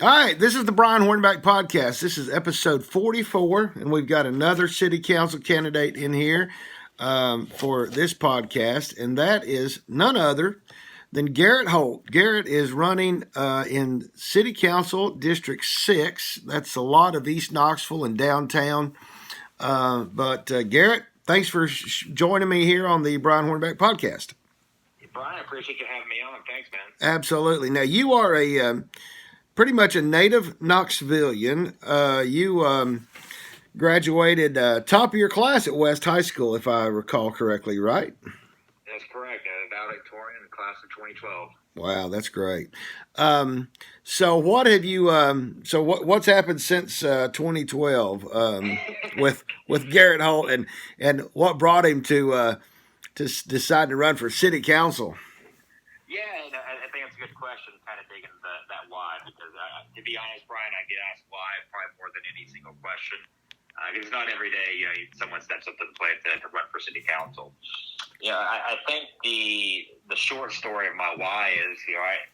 All right, this is the Brian Hornback podcast. This is episode 44, and we've got another city council candidate in here for this podcast, and that is none other than Garrett Holt. Garrett is running in City Council District 6. That's a lot of East Knoxville and downtown. But Garrett, thanks for joining me here on the Brian Hornback podcast. Brian, I appreciate you having me on. Thanks, man. Absolutely. Now, you are a pretty much a native Knoxvillian. You graduated top of your class at West High School, if I recall correctly, right? That's correct. Valedictorian, class of 2012. Wow, that's great. So what have you? What's happened since 2012 with Garrett Holt, and what brought him to decide to run for city council? Yeah, I think that's a good question. Kind of digging that why, because to be honest, Brian, I get asked why probably more than any single question. Because not every day, someone steps up to the plate to run for city council. I think the short story of my why is,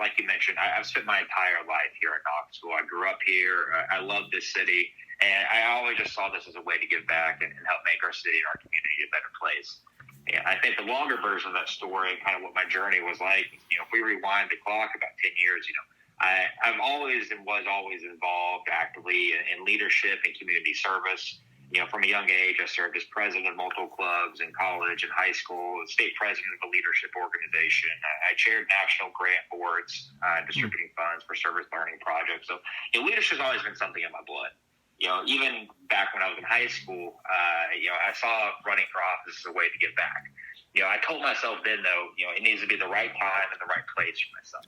like you mentioned, I've spent my entire life here in Knoxville. I grew up here. I love this city, and I always just saw this as a way to give back and help make our city and our community a better place. Yeah, I think the longer version of that story, kind of what my journey was like, if we rewind the clock about 10 years, I'm always and was always involved actively in leadership and community service. From a young age, I served as president of multiple clubs in college and high school, state president of a leadership organization. I chaired national grant boards, distributing funds for service learning projects. So, leadership's always been something in my blood. Even back when I was in high school, I saw running for office as a way to give back. I told myself then, though, it needs to be the right time and the right place for myself.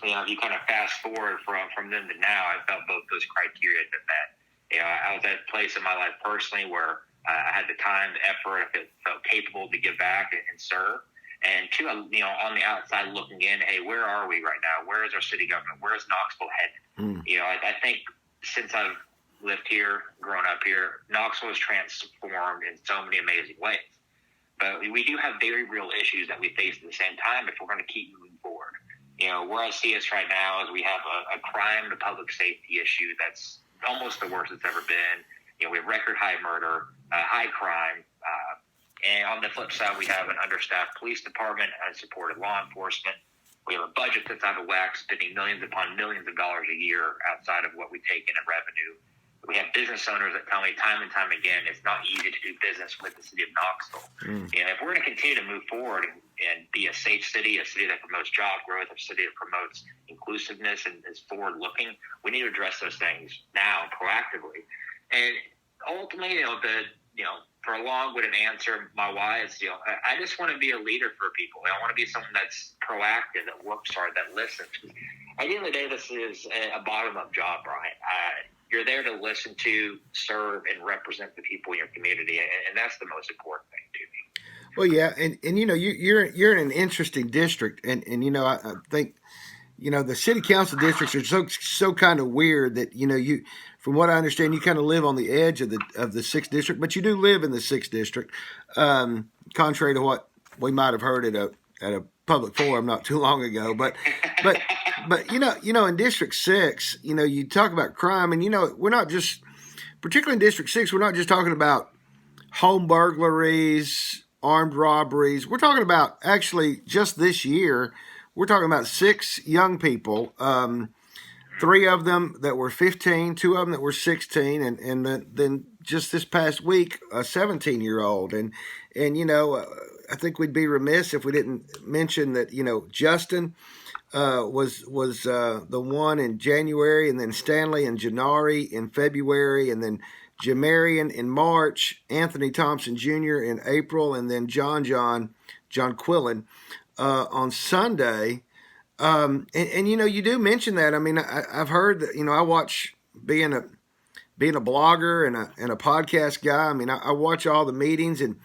If you kind of fast forward from then to now, I felt both those criteria had been met. I was at a place in my life personally where I had the time, the effort, I felt capable to give back and serve. And two, on the outside looking in, hey, where are we right now? Where is our city government? Where is Knoxville headed? I think since I've lived here, grown up here, Knoxville has transformed in so many amazing ways. But we do have very real issues that we face at the same time if we're going to keep moving forward. Where I see us right now is we have a crime and public safety issue that's almost the worst it's ever been. We have record high murder, high crime, and on the flip side, we have an understaffed police department, unsupported law enforcement. We have a budget that's out of whack, spending millions upon millions of dollars a year outside of what we take in revenue. We have business owners that tell me time and time again it's not easy to do business with the city of Knoxville. If we're going to continue to move forward and be a safe city, a city that promotes job growth, a city that promotes inclusiveness and is forward-looking, we need to address those things now proactively. And ultimately, for a long-winded answer, my why is, I just want to be a leader for people. I want to be someone that's proactive, that works hard, that listens. At the end of the day, this is a bottom-up job, Brian. You're there to listen to, serve, and represent the people in your community, and that's the most important thing to me. Well, yeah, and you're in an interesting district, and I think the city council districts are so kind of weird that you from what I understand, you kind of live on the edge of the 6th district, but you do live in the 6th district, contrary to what we might have heard at a public forum not too long ago, but in District 6, you talk about crime, and we're not just, particularly in District 6, we're not just talking about home burglaries, armed robberies. We're talking about, actually, just this year, we're talking about 6 young people, 3 of them that were 15, 2 of them that were 16, and then just this past week, a 17-year-old, and I think we'd be remiss if we didn't mention that Justin was the one in January, and then Stanley and Janari in February, and then Jamarian in March, Anthony Thompson Jr. in April, and then John Quillen on Sunday. And you do mention that. I mean, I've heard that. I watch being a blogger and a podcast guy. I mean, I watch all the meetings, and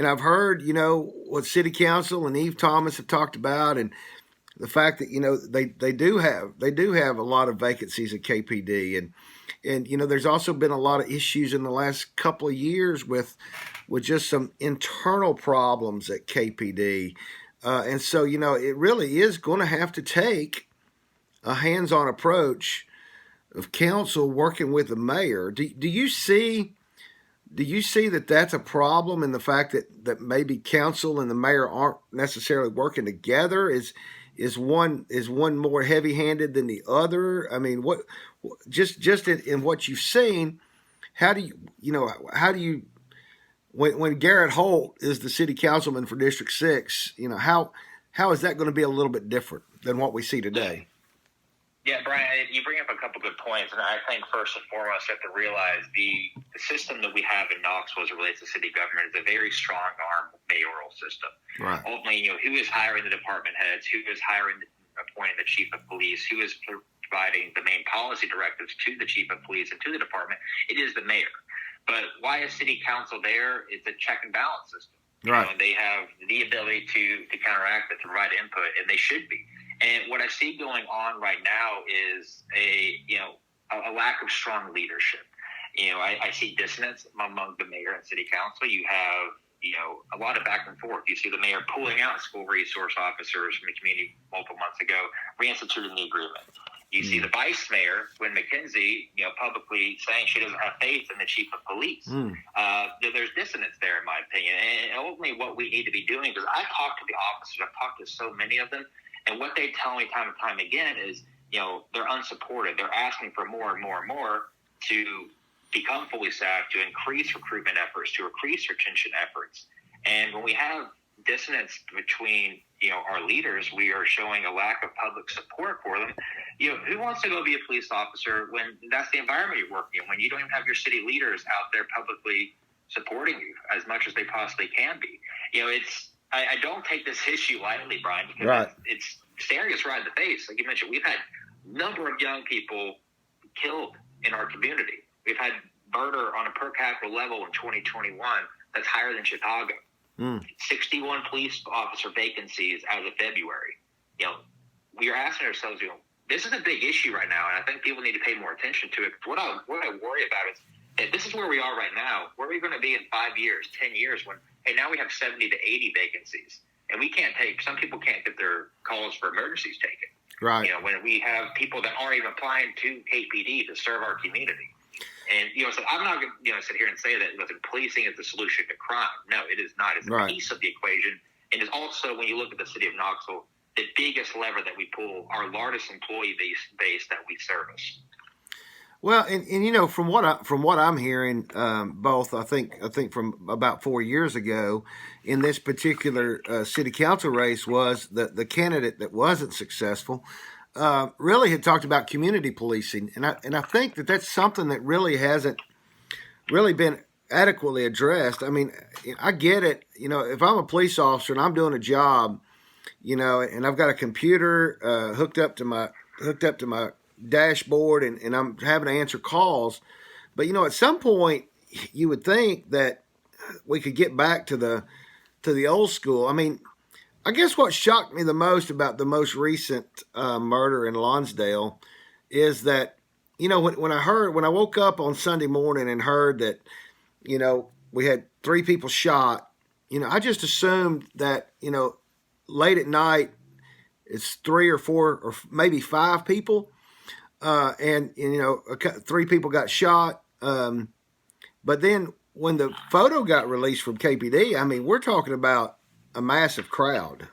I've heard what City Council and Eve Thomas have talked about, and the fact that they do have a lot of vacancies at KPD, and there's also been a lot of issues in the last couple of years with just some internal problems at KPD. And so, it really is going to have to take a hands-on approach of council working with the mayor. Do you see that that's a problem in the fact that maybe council and the mayor aren't necessarily working together? Is one more heavy handed than the other? I mean, what just in what you've seen, how do you when Garrett Holt is the city councilman for District 6, how is that going to be a little bit different than what we see today? Yeah, Brian, you bring up a couple good points, and I think first and foremost, you have to realize the system that we have in Knoxville as it relates to city government is a very strong arm mayoral system. Right. Ultimately, who is hiring the department heads, who is appointing the chief of police, who is providing the main policy directives to the chief of police and to the department, it is the mayor. But why is city council there? It's a check and balance system. Right. And they have the ability to counteract it, to provide input, and they should be. And what I see going on right now is a lack of strong leadership. I see dissonance among the mayor and city council. You have, a lot of back and forth. You see the mayor pulling out school resource officers from the community multiple months ago, reinstituting the agreement. You see the vice mayor, Gwen McKenzie, publicly saying she doesn't have faith in the chief of police. There's dissonance there, in my opinion. And ultimately what we need to be doing, because I've talked to the officers, I've talked to so many of them, and what they tell me time and time again is, they're unsupported. They're asking for more and more and more to become fully staffed, to increase recruitment efforts, to increase retention efforts. And when we have dissonance between, our leaders, we are showing a lack of public support for them. Who wants to go be a police officer when that's the environment you're working in, when you don't even have your city leaders out there publicly supporting you as much as they possibly can be? I don't take this issue lightly, Brian, because right. it's staring us right in the face. Like you mentioned, we've had a number of young people killed in our community. We've had murder on a per capita level in 2021 that's higher than Chicago. 61 police officer vacancies as of February. We are asking ourselves, this is a big issue right now, and I think people need to pay more attention to it. What I worry about is that this is where we are right now. Where are we going to be in 5 years, 10 years when, now we have 70 to 80 vacancies, and some people can't get their calls for emergencies taken. Right. When we have people that aren't even applying to KPD to serve our community. And, so I'm not going to, sit here and say that policing is the solution to crime. No, it is not. It's a piece of the equation. And it's also, when you look at the city of Knoxville, the biggest lever that we pull, our largest employee base that we service. Well, and from what I'm hearing, both I think from about 4 years ago, in this particular city council race, was the candidate that wasn't successful really had talked about community policing, and I think that's something that really hasn't really been adequately addressed. I mean, I get it. If I'm a police officer and I'm doing a job, and I've got a computer hooked up to my dashboard, and I'm having to answer calls. But at some point you would think that we could get back to the old school. I mean, I guess what shocked me the most about the most recent murder in Lonsdale is that when I woke up on Sunday morning and heard that we had 3 people shot, I just assumed that late at night it's 3 or 4 or maybe 5 people. And 3 people got shot. But then when the photo got released from KPD, I mean, we're talking about a massive crowd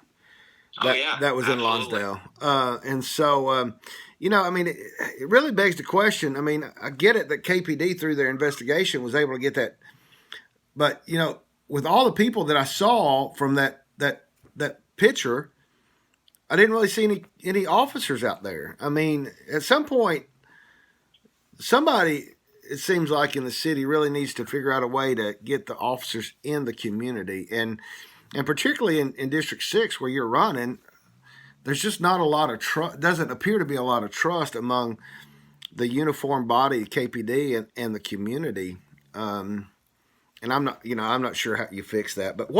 that was in Lonsdale. And so, I mean, it really begs the question. I mean, I get it that KPD through their investigation was able to get that. But, with all the people that I saw from that picture, I didn't really see any officers out there. I mean, at some point, somebody, it seems like in the city, really needs to figure out a way to get the officers in the community. And particularly in District 6 where you're running, there's just not a lot of trust, doesn't appear to be a lot of trust among the uniformed body, KPD, and the community. And I'm not sure how you fix that. But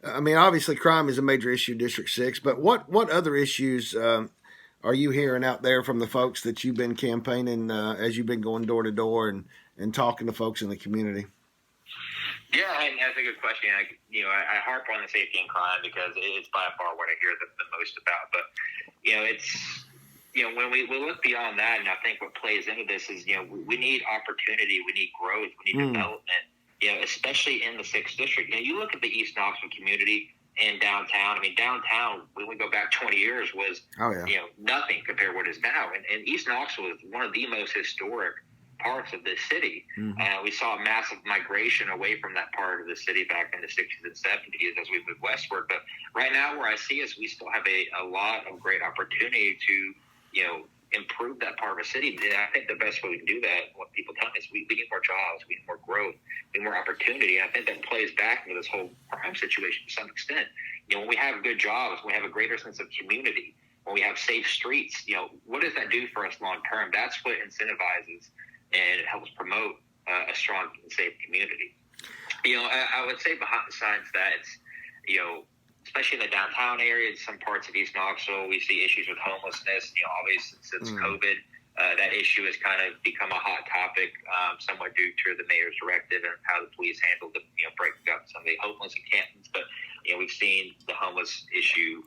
obviously crime is a major issue in District 6, but what other issues are you hearing out there from the folks that you've been campaigning as you've been going door to door and talking to folks in the community? Yeah, and that's a good question. I harp on the safety and crime because it's by far what I hear the most about. But, when we look beyond that, and I think what plays into this is, we need opportunity, we need growth, we need development, especially in the 6th District. You look at the East Knoxville community and downtown. I mean, downtown, when we go back 20 years, was, nothing compared to what it is now. And East Knoxville is one of the most historic parts of this city. We saw a massive migration away from that part of the city back in the 60s and 70s as we moved westward. But right now, where I see us, we still have a lot of great opportunity to, improve that part of the city. And I think the best way we can do that, what people tell me, is we need more jobs, we need more growth, we need more opportunity. And I think that plays back into this whole crime situation to some extent. When we have good jobs, we have a greater sense of community, when we have safe streets, what does that do for us long term? That's what incentivizes and it helps promote a strong and safe community. I would say besides that, it's, especially in the downtown area, some parts of East Knoxville, we see issues with homelessness. Obviously since COVID, that issue has kind of become a hot topic, somewhat due to the mayor's directive and how the police handled the, breaking up some of the homeless encampments. But we've seen the homeless issue,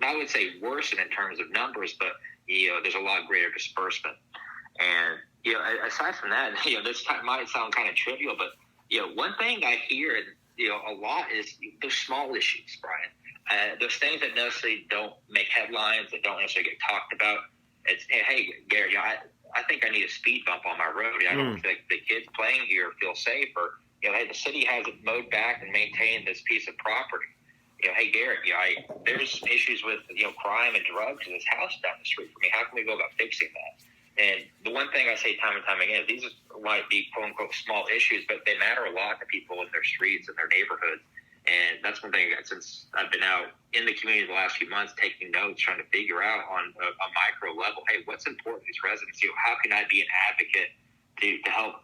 I would say worsen in terms of numbers, but there's a lot greater disbursement. And aside from that, this might sound kind of trivial, but one thing I hear a lot is those small issues, Brian. Those things that necessarily don't make headlines, that don't necessarily get talked about. It's, hey, Garrett, I think I need a speed bump on my road. I don't think the kids playing here feel safe, or hey, the city hasn't mowed back and maintained this piece of property. Hey, Garrett, there's issues with crime and drugs in this house down the street for me. How can we go about fixing that? And the one thing I say time and time again is these might be quote-unquote small issues, but they matter a lot to people in their streets and their neighborhoods. And that's one thing that since I've been out in the community the last few months, taking notes, trying to figure out on a micro level, hey, what's important to these residents? How can I be an advocate to help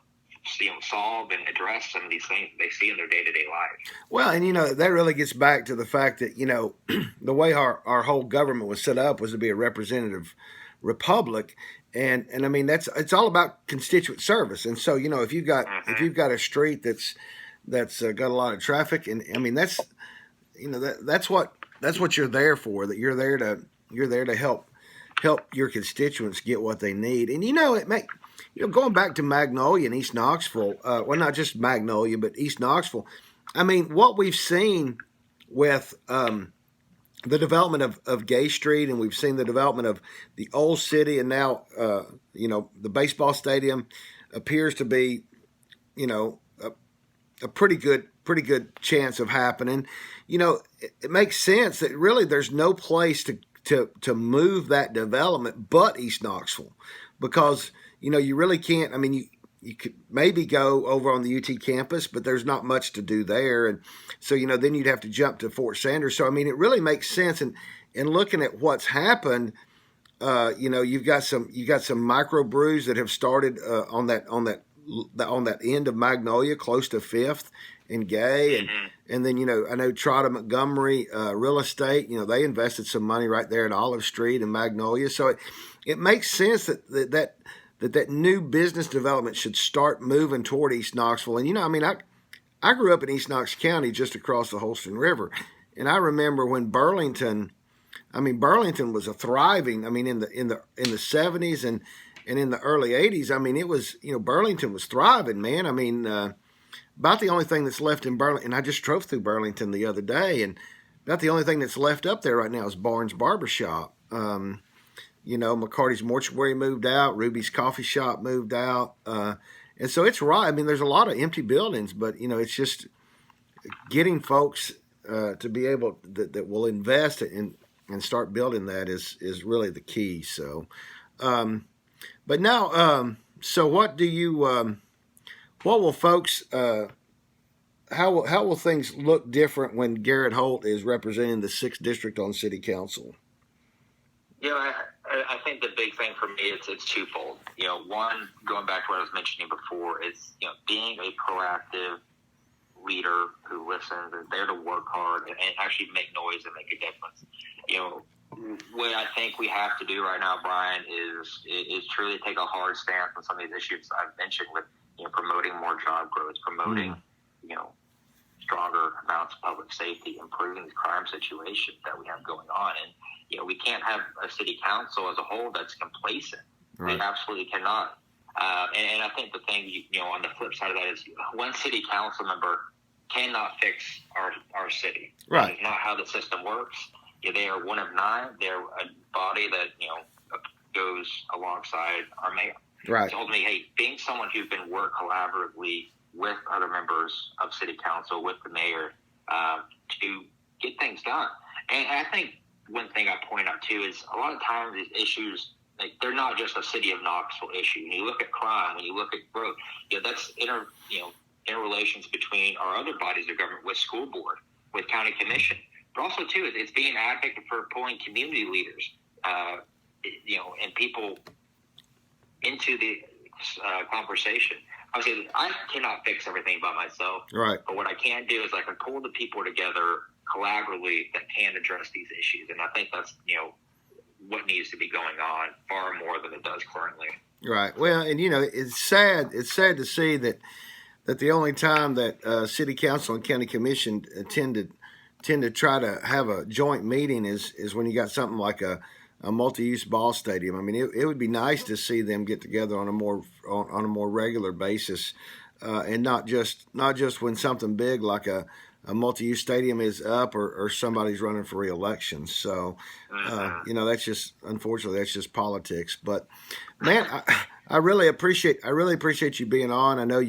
solve and address some of these things that they see in their day-to-day life? Well, and that really gets back to the fact that the way our whole government was set up was to be a representative republic, and I mean it's all about constituent service. And so if you've got a street that's got a lot of traffic, and I mean that's what you're there for. That you're there to help your constituents get what they need. And going back to Magnolia and East Knoxville, well, not just Magnolia, but East Knoxville. I mean, what we've seen with the development of Gay Street, and we've seen the development of the Old City, and now the baseball stadium appears to be a pretty good chance of happening. It makes sense that really there's no place to move that development but East Knoxville, because you really can't. I mean, you could maybe go over on the UT campus, but there's not much to do there, and so then you'd have to jump to Fort Sanders. So I mean, it really makes sense. And looking at what's happened, you've got some microbrews that have started on that end of Magnolia, close to 5th and Gay, and then I know Trotter Montgomery Real Estate. They invested some money right there at Olive Street and Magnolia. So it makes sense that new business development should start moving toward East Knoxville. And I grew up in East Knox County, just across the Holston River, and I remember when Burlington was a thriving. I mean, in the 70s and in the early 80s, I mean, it was Burlington was thriving, man. I mean, about the only thing that's left in Burlington, and I just drove through Burlington the other day, and about the only thing that's left up there right now is Barnes Barbershop. McCarty's Mortuary moved out. Ruby's Coffee Shop moved out. And so it's right. I mean, there's a lot of empty buildings, but, it's just getting folks to be able that will invest and start building that is really the key. So, but now, so what do you, what will folks, how will things look different when Garrett Holt is representing the 6th District on City Council? I think the big thing for me, it's twofold. One, going back to what I was mentioning before, it's being a proactive leader who listens and there to work hard and actually make noise and make a difference. What I think we have to do right now, Brian, is truly take a hard stance on some of these issues I've mentioned with promoting more job growth, promoting stronger amounts of public safety, improving the crime situation that we have going on. And, we can't have a city council as a whole that's complacent. Right. They absolutely cannot. And I think the thing, on the flip side of that is one city council member cannot fix our city. Right. That is not how the system works. They are one of nine. They're a body that, goes alongside our mayor. Right. Told me, hey, being someone who can work collaboratively with other members of city council, with the mayor, to get things done. And I think one thing I point out too is a lot of times these issues, like, they're not just a city of Knoxville issue. When you look at crime, when you look at growth, that's interrelations between our other bodies of government, with school board, with county commission, but also too, it's being an advocate for pulling community leaders, and people into the conversation. Obviously, I cannot fix everything by myself. Right. But what I can do is I can pull the people together collaboratively that can address these issues, and I think that's what needs to be going on far more than it does currently. Right. Well, and it's sad. It's sad to see that the only time that city council and county commission tend to try to have a joint meeting is when you got something like a multi-use ball stadium. I mean, it would be nice to see them get together on a more regular basis, and not just when something big like a multi-use stadium is up or somebody's running for re-election. So, that's just, unfortunately, that's just politics. But man, I really appreciate you being on. I know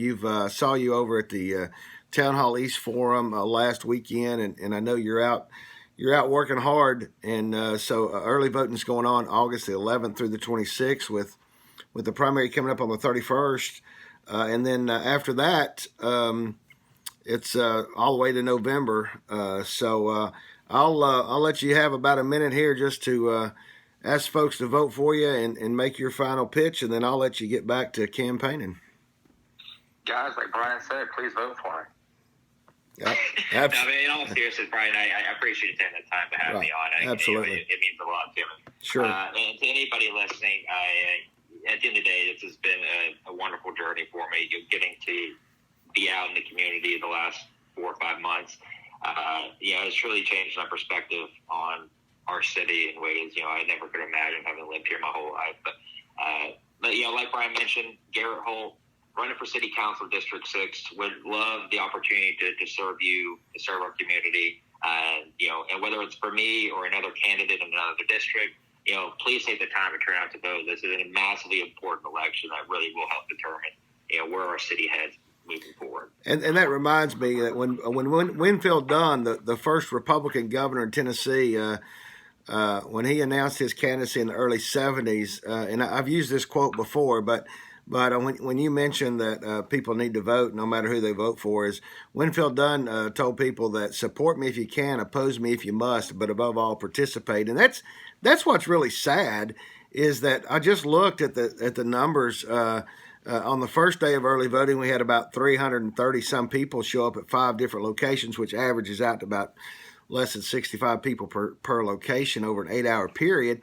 saw you over at the Town Hall East Forum last weekend, and I know you're out working hard. And so early voting is going on August the 11th through the 26th, with the primary coming up on the 31st, and then after that, it's all the way to November. So I'll let you have about a minute here just to ask folks to vote for you and make your final pitch, and then I'll let you get back to campaigning. Guys, like Brian said, please vote for me. Yep. In all seriousness, Brian, I appreciate you taking the time to have me on. Absolutely. It means a lot to me. Sure. And to anybody listening, at the end of the day, this has been a wonderful journey for me. Getting to be out in the community the last 4 or 5 months, it's truly changed my perspective on our city in ways I never could imagine, having lived here my whole life. But like Brian mentioned, Garrett Holt, running for City Council District 6, would love the opportunity to serve you, to serve our community. And whether it's for me or another candidate in another district, please take the time to turn out to vote. This is a massively important election that really will help determine, where our city heads moving forward. And that reminds me that when Winfield Dunn, the first Republican governor in Tennessee, when he announced his candidacy in the early 70s, and I've used this quote before, but when you mentioned that people need to vote no matter who they vote for, is Winfield Dunn told people that support me if you can, oppose me if you must, but above all participate. And that's what's really sad, is that I just looked at the numbers. On the first day of early voting, we had about 330 some people show up at 5 different locations, which averages out to about less than 65 people per location over an 8-hour period.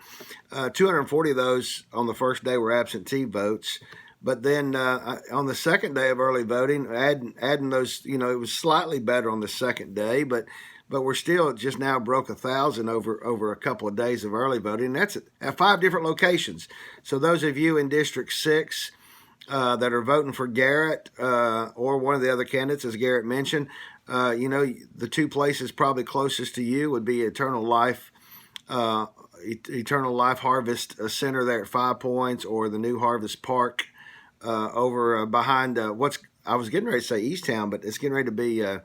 240 of those on the first day were absentee votes. But then on the second day of early voting, adding those, it was slightly better on the second day, but we're still just now broke 1,000 over a couple of days of early voting. And that's at 5 different locations. So those of you in District 6 that are voting for Garrett or one of the other candidates, as Garrett mentioned, the 2 places probably closest to you would be Eternal Life Harvest Center there at 5 Points, or the new Harvest Park over behind I was getting ready to say Easttown, but it's getting ready to be the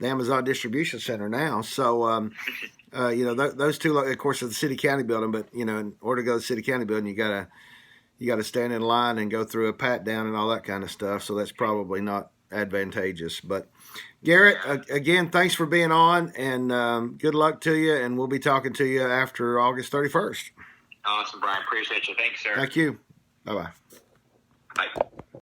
Amazon Distribution Center now. So, those 2, of course, are the City County building, but, in order to go to the City County building, you got to stand in line and go through a pat down and all that kind of stuff. So that's probably not advantageous. But Garrett, again, thanks for being on, and good luck to you. And we'll be talking to you after August 31st. Awesome, Brian. Appreciate you. Thanks, sir. Thank you. Bye-bye. Bye.